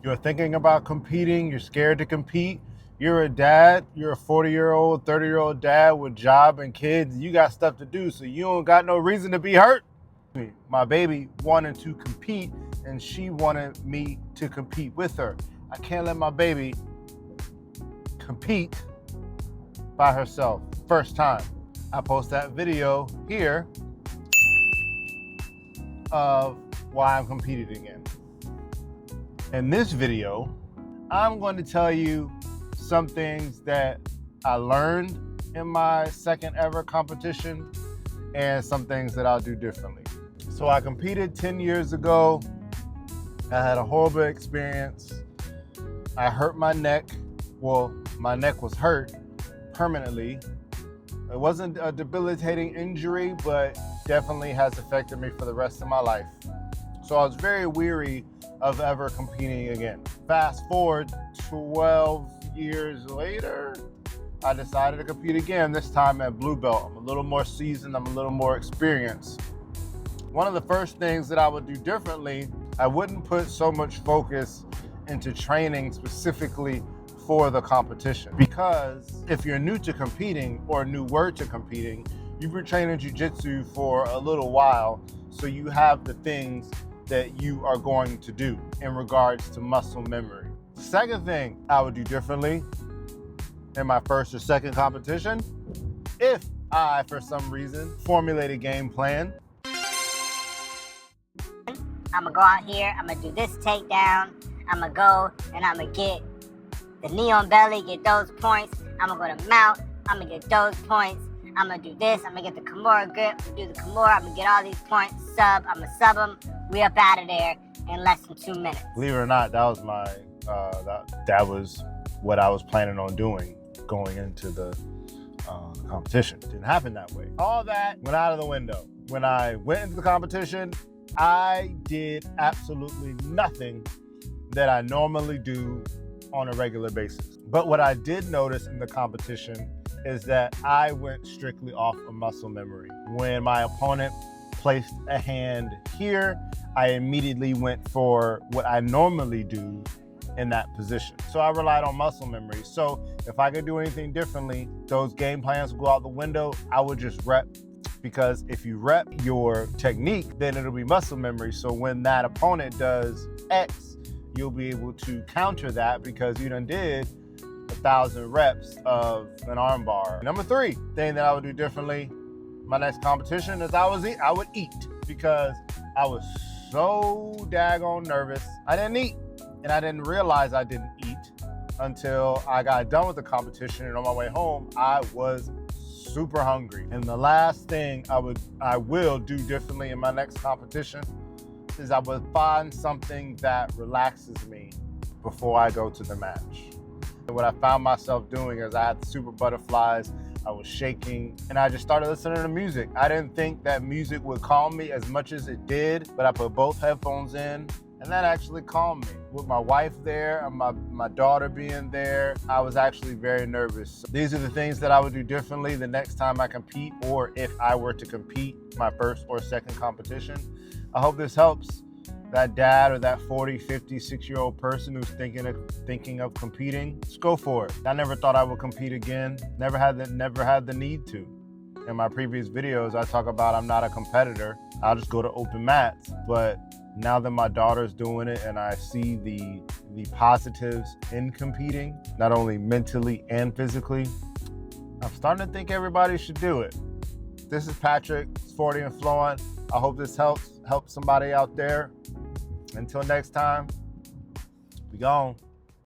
You're thinking about competing, you're scared to compete. You're a dad, you're a 40-year-old, 30-year-old dad with job and kids. You got stuff to do, so you don't got no reason to be hurt. My baby wanted to compete, and she wanted me to compete with her. I can't let my baby compete by herself. First time. I post that video here of why I'm competing again. In this video, I'm going to tell you some things that I learned in my second ever competition and some things that I'll do differently. So I competed 10 years ago. I had a horrible experience. I hurt my neck. Well, my neck was hurt permanently. It wasn't a debilitating injury, but definitely has affected me for the rest of my life. So I was very weary of ever competing again. Fast forward 12 years later, I decided to compete again, this time at blue belt. I'm a little more seasoned, I'm a little more experienced. One of the first things that I would do differently, I wouldn't put so much focus into training specifically for the competition. Because if you're new to competing or newer to competing, you've been training jiu-jitsu for a little while, so you have the things that you are going to do in regards to muscle memory. Second thing I would do differently in my first or second competition, if I, for some reason, formulate a game plan. I'm gonna go out here, I'm gonna do this takedown, I'm gonna go and I'm gonna get the knee on belly, get those points, I'm gonna go to mount, I'm gonna get those points, I'm gonna do this, I'm gonna get the Kimura grip, do the Kimura, I'm gonna get all these points, I'm gonna sub them, we up out of there in less than 2 minutes. Believe it or not, that was my, that was what I was planning on doing going into the competition. It didn't happen that way. All that went out of the window. When I went into the competition, I did absolutely nothing that I normally do on a regular basis. But what I did notice in the competition is that I went strictly off of muscle memory. When my opponent placed a hand here, I immediately went for what I normally do in that position. So I relied on muscle memory. So if I could do anything differently, those game plans would go out the window. I would just rep, because if you rep your technique, then it'll be muscle memory. So when that opponent does X, you'll be able to counter that because you done did 1,000 reps of an arm bar. Number 3 thing that I would do differently my next competition is I would eat, because I was so daggone nervous. I didn't eat, and I didn't realize I didn't eat until I got done with the competition, and on my way home, I was super hungry. And the last thing I will do differently in my next competition is I would find something that relaxes me before I go to the match. And what I found myself doing is I had the super butterflies, I was shaking, and I just started listening to music. I didn't think that music would calm me as much as it did, but I put both headphones in, and that actually calmed me. With my wife there and my daughter being there, I was actually very nervous. So these are the things that I would do differently the next time I compete, or if I were to compete my first or second competition. I hope this helps that dad or that 40, 50, 6-year-old person who's thinking of competing. Just go for it. I never thought I would compete again. Never had the need to. In my previous videos, I talk about I'm not a competitor. I'll just go to open mats. But now that my daughter's doing it and I see the positives in competing, not only mentally and physically, I'm starting to think everybody should do it. This is Patrick, Sporty and Flowing. I hope this helps somebody out there. Until next time, be gone.